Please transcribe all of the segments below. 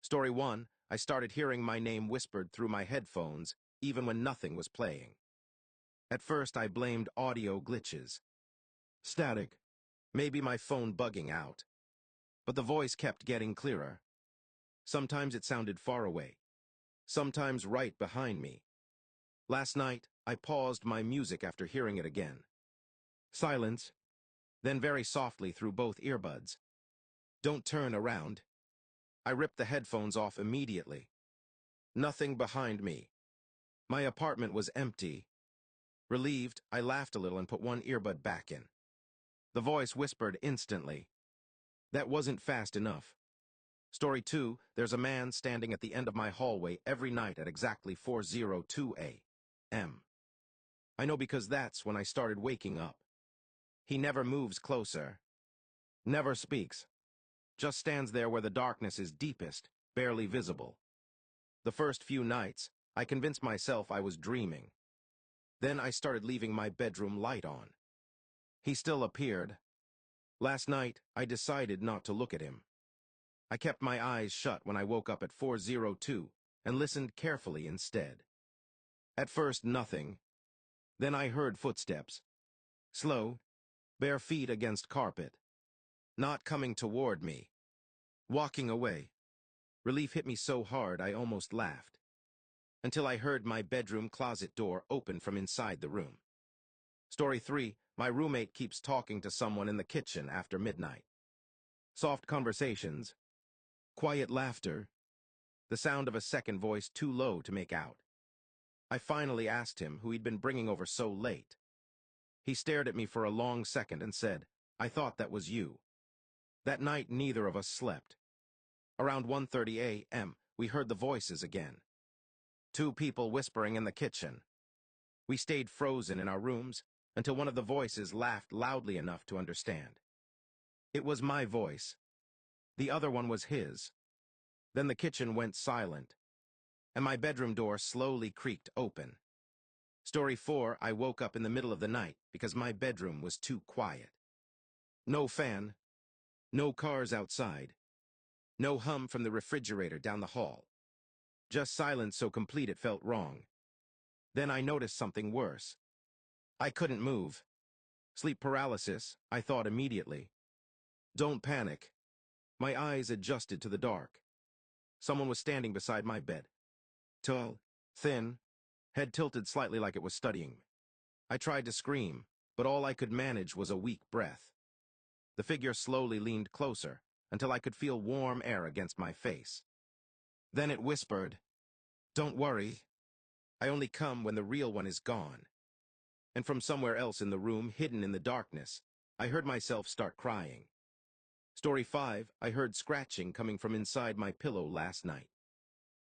Story 1, I started hearing my name whispered through my headphones, even when nothing was playing. At first, I blamed audio glitches. Static. Maybe my phone bugging out. But the voice kept getting clearer. Sometimes it sounded far away. Sometimes right behind me. Last night, I paused my music after hearing it again. Silence. Then very softly through both earbuds. Don't turn around. I ripped the headphones off immediately. Nothing behind me. My apartment was empty. Relieved, I laughed a little and put one earbud back in. The voice whispered instantly. That wasn't fast enough. Story 2, there's a man standing at the end of my hallway every night at exactly 4:02 a.m. I know because that's when I started waking up. He never moves closer. Never speaks. Just stands there where the darkness is deepest, barely visible. The first few nights, I convinced myself I was dreaming. Then I started leaving my bedroom light on. He still appeared. Last night, I decided not to look at him. I kept my eyes shut when I woke up at 4:02 and listened carefully instead. At first, nothing. Then I heard footsteps. Slow, bare feet against carpet. Not coming toward me. Walking away. Relief hit me so hard I almost laughed. Until I heard my bedroom closet door open from inside the room. Story 3, my roommate keeps talking to someone in the kitchen after midnight. Soft conversations. Quiet laughter. The sound of a second voice too low to make out. I finally asked him who he'd been bringing over so late. He stared at me for a long second and said, I thought that was you. That night neither of us slept. Around 1:30 a.m., we heard the voices again. Two people whispering in the kitchen. We stayed frozen in our rooms until one of the voices laughed loudly enough to understand. It was my voice. The other one was his. Then the kitchen went silent, and my bedroom door slowly creaked open. Story 4, I woke up in the middle of the night because my bedroom was too quiet. No fan. No cars outside. No hum from the refrigerator down the hall. Just silence so complete it felt wrong. Then I noticed something worse. I couldn't move. Sleep paralysis, I thought immediately. Don't panic. My eyes adjusted to the dark. Someone was standing beside my bed. Tall, thin, head tilted slightly like it was studying me. I tried to scream, but all I could manage was a weak breath. The figure slowly leaned closer until I could feel warm air against my face. Then it whispered, Don't worry. I only come when the real one is gone. And from somewhere else in the room, hidden in the darkness, I heard myself start crying. Story 5, I heard scratching coming from inside my pillow last night.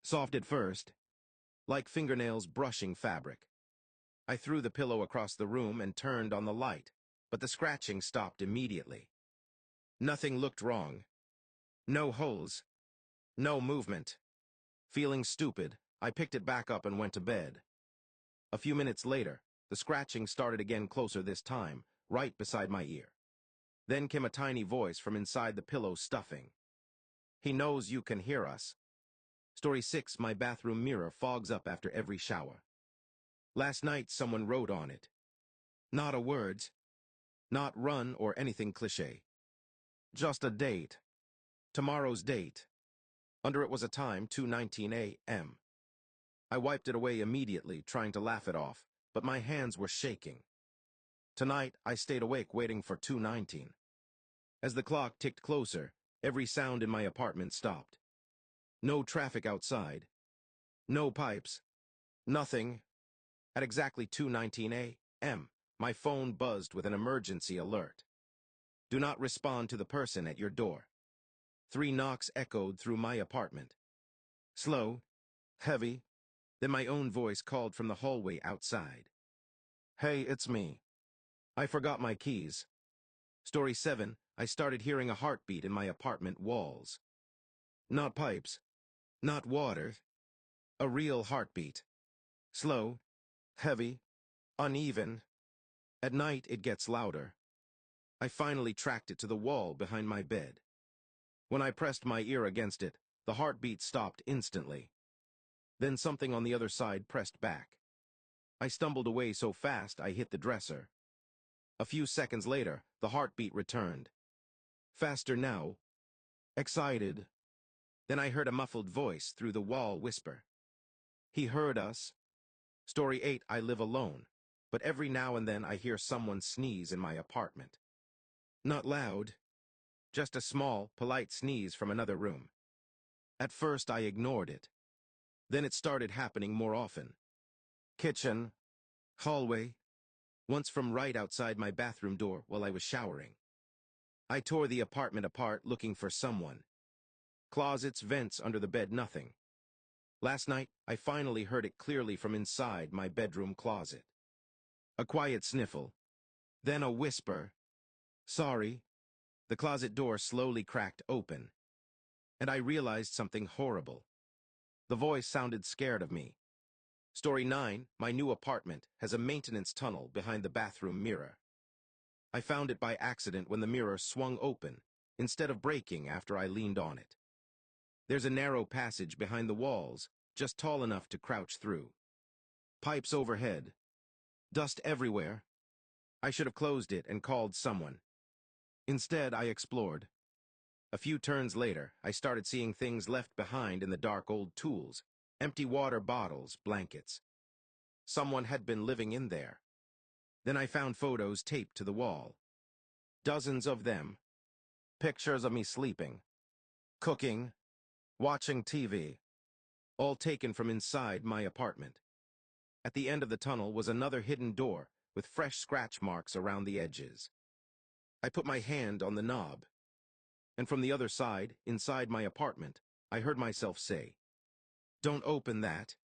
Soft at first, like fingernails brushing fabric. I threw the pillow across the room and turned on the light, but the scratching stopped immediately. Nothing looked wrong. No holes. No movement. Feeling stupid, I picked it back up and went to bed. A few minutes later, the scratching started again closer this time, right beside my ear. Then came a tiny voice from inside the pillow stuffing. He knows you can hear us. Story 6, my bathroom mirror fogs up after every shower. Last night someone wrote on it. Not a word. Not run or anything cliché. Just a date. Tomorrow's date. Under it was a time, 2:19 a.m. I wiped it away immediately, trying to laugh it off, but my hands were shaking. Tonight, I stayed awake waiting for 2:19. As the clock ticked closer, every sound in my apartment stopped. No traffic outside. No pipes. Nothing. At exactly 2:19 a.m., my phone buzzed with an emergency alert. Do not respond to the person at your door. 3 knocks echoed through my apartment. Slow, heavy, then my own voice called from the hallway outside. Hey, it's me. I forgot my keys. Story 7, I started hearing a heartbeat in my apartment walls. Not pipes. Not water. A real heartbeat. Slow, heavy, uneven. At night, it gets louder. I finally tracked it to the wall behind my bed. When I pressed my ear against it, The heartbeat stopped instantly. Then something on the other side pressed back. I stumbled away so fast I hit the dresser. A few seconds later, the heartbeat returned. Faster now. Excited. Then I heard a muffled voice through the wall whisper. He heard us. Story 8, I live alone, but every now and then I hear someone sneeze in my apartment. Not loud, just a small, polite sneeze from another room. At first I ignored it. Then it started happening more often. Kitchen, hallway, once from right outside my bathroom door while I was showering. I tore the apartment apart looking for someone. Closets, vents, under the bed, nothing. Last night, I finally heard it clearly from inside my bedroom closet. A quiet sniffle. Then a whisper. Sorry. The closet door slowly cracked open. And I realized something horrible. The voice sounded scared of me. Story 9, my new apartment has a maintenance tunnel behind the bathroom mirror. I found it by accident when the mirror swung open, instead of breaking after I leaned on it. There's a narrow passage behind the walls, just tall enough to crouch through. Pipes overhead. Dust everywhere. I should have closed it and called someone. Instead, I explored. A few turns later, I started seeing things left behind in the dark old tools, empty water bottles, blankets. Someone had been living in there. Then I found photos taped to the wall. Dozens of them. Pictures of me sleeping, cooking, watching TV, all taken from inside my apartment. At the end of the tunnel was another hidden door with fresh scratch marks around the edges. I put my hand on the knob, and from the other side, inside my apartment, I heard myself say, "Don't open that."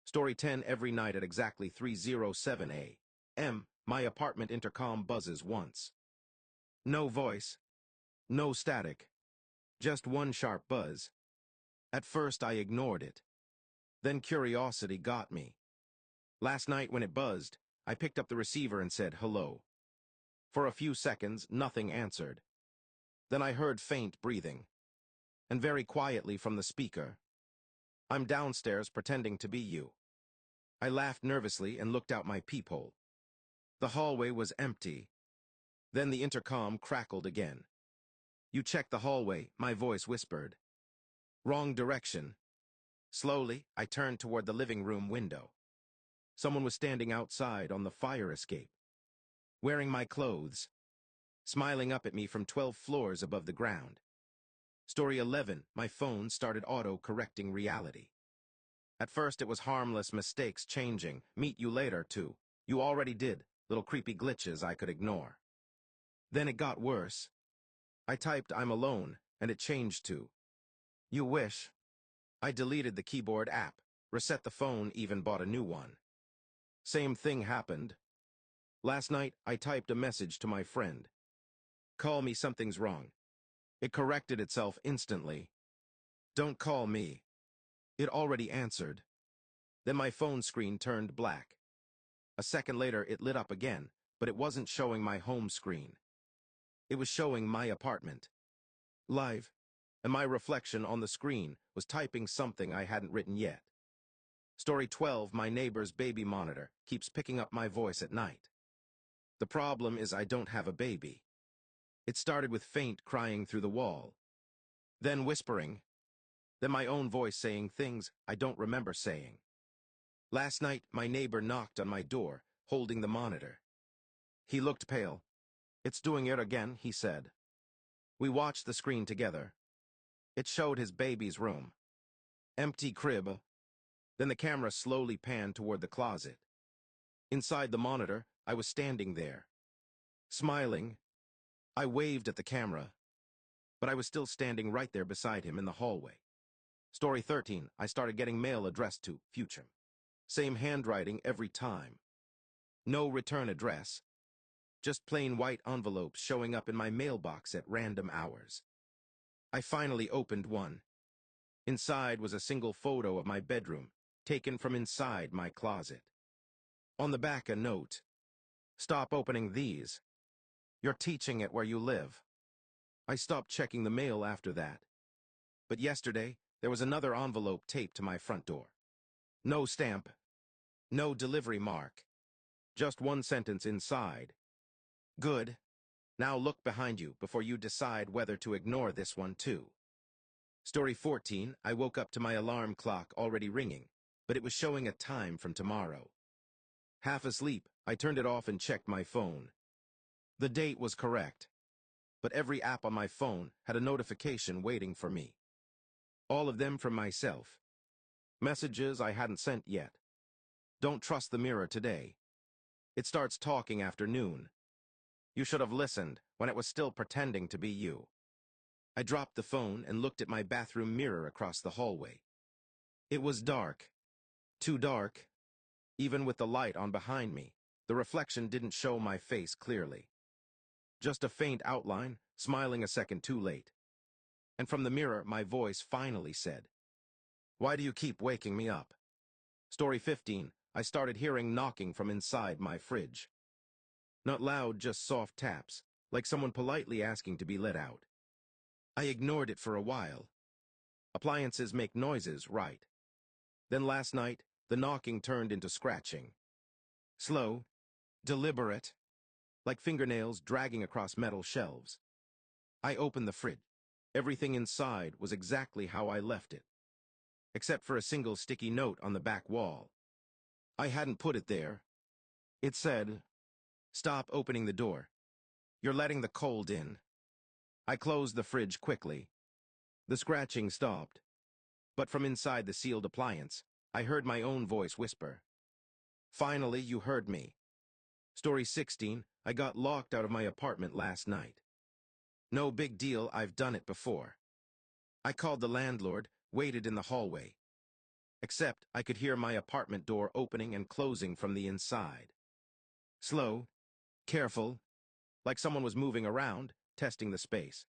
Story 10, every night at exactly 3:07 a.m., my apartment intercom buzzes once. No voice, no static, just one sharp buzz. At first I ignored it. Then curiosity got me. Last night when it buzzed, I picked up the receiver and said hello. For a few seconds, nothing answered. Then I heard faint breathing, and very quietly from the speaker, "I'm downstairs pretending to be you." I laughed nervously and looked out my peephole. The hallway was empty. Then the intercom crackled again. "You check the hallway," my voice whispered. Wrong direction. Slowly, I turned toward the living room window. Someone was standing outside on the fire escape, wearing my clothes, smiling up at me from 12 floors above the ground. Story 11, my phone started auto-correcting reality. At first it was harmless mistakes changing, "Meet you later" to "You already did," little creepy glitches I could ignore. Then it got worse. I typed "I'm alone," and it changed to "You wish." I deleted the keyboard app, reset the phone, even bought a new one. Same thing happened. Last night, I typed a message to my friend. "Call me, something's wrong." It corrected itself instantly. "Don't call me." It already answered. Then my phone screen turned black. A second later, it lit up again, but it wasn't showing my home screen. It was showing my apartment. Live, and my reflection on the screen was typing something I hadn't written yet. Story 12, my neighbor's baby monitor keeps picking up my voice at night. The problem is I don't have a baby. It started with faint crying through the wall, then whispering, then my own voice saying things I don't remember saying. Last night, my neighbor knocked on my door, holding the monitor. He looked pale. "It's doing it again," he said. We watched the screen together. It showed his baby's room. Empty crib. Then the camera slowly panned toward the closet. Inside the monitor, I was standing there, smiling. I waved at the camera, but I was still standing right there beside him in the hallway. Story 13, I started getting mail addressed to Future. Same handwriting every time. No return address. Just plain white envelopes showing up in my mailbox at random hours. I finally opened one. Inside was a single photo of my bedroom, taken from inside my closet. On the back, a note. "Stop opening these. You're teaching it where you live." I stopped checking the mail after that. But yesterday, there was another envelope taped to my front door. No stamp, no delivery mark, just one sentence inside. Good. Now look behind you before you decide whether to ignore this one too. Story 14, I woke up to my alarm clock already ringing, but it was showing a time from tomorrow. Half asleep, I turned it off and checked my phone. The date was correct, but every app on my phone had a notification waiting for me. All of them from myself. Messages I hadn't sent yet. Don't trust the mirror today. It starts talking after noon. You should have listened when it was still pretending to be you. I dropped the phone and looked at my bathroom mirror across the hallway. It was dark. Too dark. Even with the light on behind me, the reflection didn't show my face clearly. Just a faint outline, smiling a second too late. And from the mirror, my voice finally said, "Why do you keep waking me up?" Story 15, I started hearing knocking from inside my fridge. Not loud, just soft taps, like someone politely asking to be let out. I ignored it for a while. Appliances make noises, right? Then last night, the knocking turned into scratching. Slow, deliberate, like fingernails dragging across metal shelves. I opened the fridge. Everything inside was exactly how I left it, except for a single sticky note on the back wall. I hadn't put it there. It said, "Stop opening the door. You're letting the cold in." I closed the fridge quickly. The scratching stopped, but from inside the sealed appliance, I heard my own voice whisper, "Finally, you heard me." Story 16, I got locked out of my apartment last night. No big deal, I've done it before. I called the landlord, waited in the hallway. Except I could hear my apartment door opening and closing from the inside. Slow, careful, like someone was moving around, testing the space.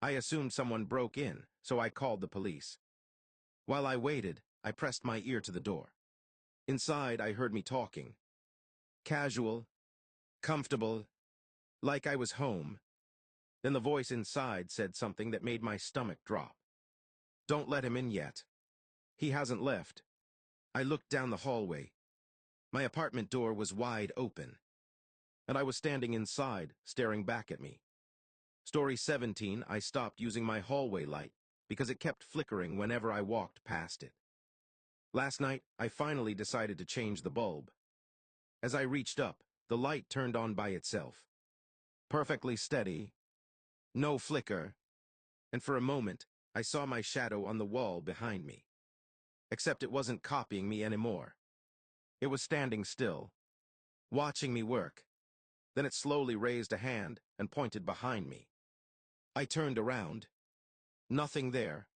I assumed someone broke in, so I called the police. While I waited, I pressed my ear to the door. Inside, I heard me talking. Casual, comfortable, like I was home. Then the voice inside said something that made my stomach drop. "Don't let him in yet. He hasn't left." I looked down the hallway. My apartment door was wide open, and I was standing inside, staring back at me. Story 17, I stopped using my hallway light because it kept flickering whenever I walked past it. Last night, I finally decided to change the bulb. As I reached up, the light turned on by itself. Perfectly steady, no flicker, and for a moment, I saw my shadow on the wall behind me. Except it wasn't copying me anymore. It was standing still, watching me work. Then it slowly raised a hand and pointed behind me. I turned around. Nothing there,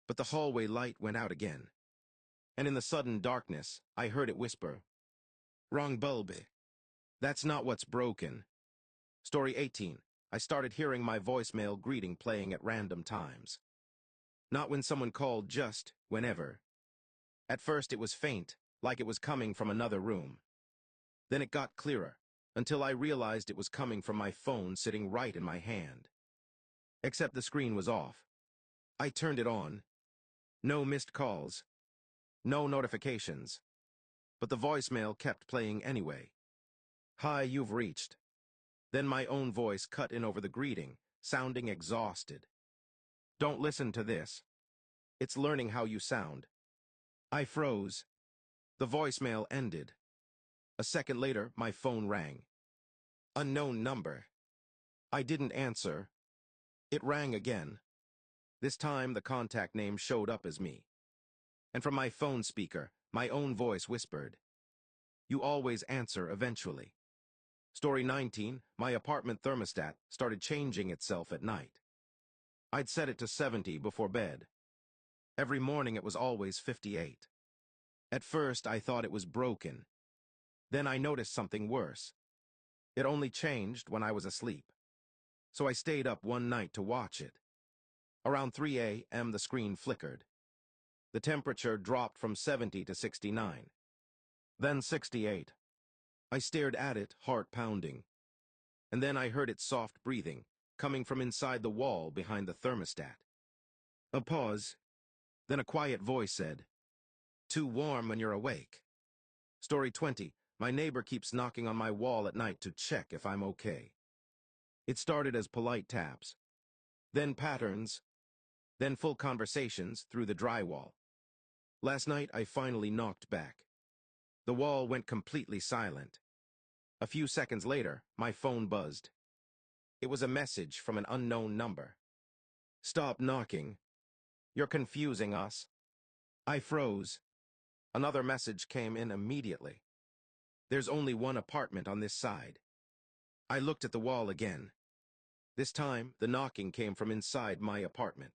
but the hallway light went out again. And in the sudden darkness, I heard it whisper, "Wrong bulb. That's not what's broken." Story 18, I started hearing my voicemail greeting playing at random times. Not when someone called, just whenever. At first it was faint, like it was coming from another room. Then it got clearer, until I realized it was coming from my phone sitting right in my hand. Except the screen was off. I turned it on. No missed calls. No notifications. But the voicemail kept playing anyway. "Hi, you've reached." Then my own voice cut in over the greeting, sounding exhausted. "Don't listen to this. It's learning how you sound." I froze. The voicemail ended. A second later, my phone rang. Unknown number. I didn't answer. It rang again. This time, the contact name showed up as me. And from my phone speaker, my own voice whispered, "You always answer eventually." Story 19, my apartment thermostat started changing itself at night. I'd set it to 70 before bed. Every morning it was always 58. At first, I thought it was broken. Then I noticed something worse. It only changed when I was asleep. So I stayed up one night to watch it. Around 3 a.m. the screen flickered. The temperature dropped from 70 to 69. Then 68. I stared at it, heart pounding. And then I heard its soft breathing, coming from inside the wall behind the thermostat. A pause. Then a quiet voice said, "Too warm when you're awake." Story 20. My neighbor keeps knocking on my wall at night to check if I'm okay. It started as polite taps, then patterns, then full conversations through the drywall. Last night, I finally knocked back. The wall went completely silent. A few seconds later, my phone buzzed. It was a message from an unknown number. "Stop knocking. You're confusing us." I froze. Another message came in immediately. "There's only one apartment on this side." I looked at the wall again. This time, the knocking came from inside my apartment.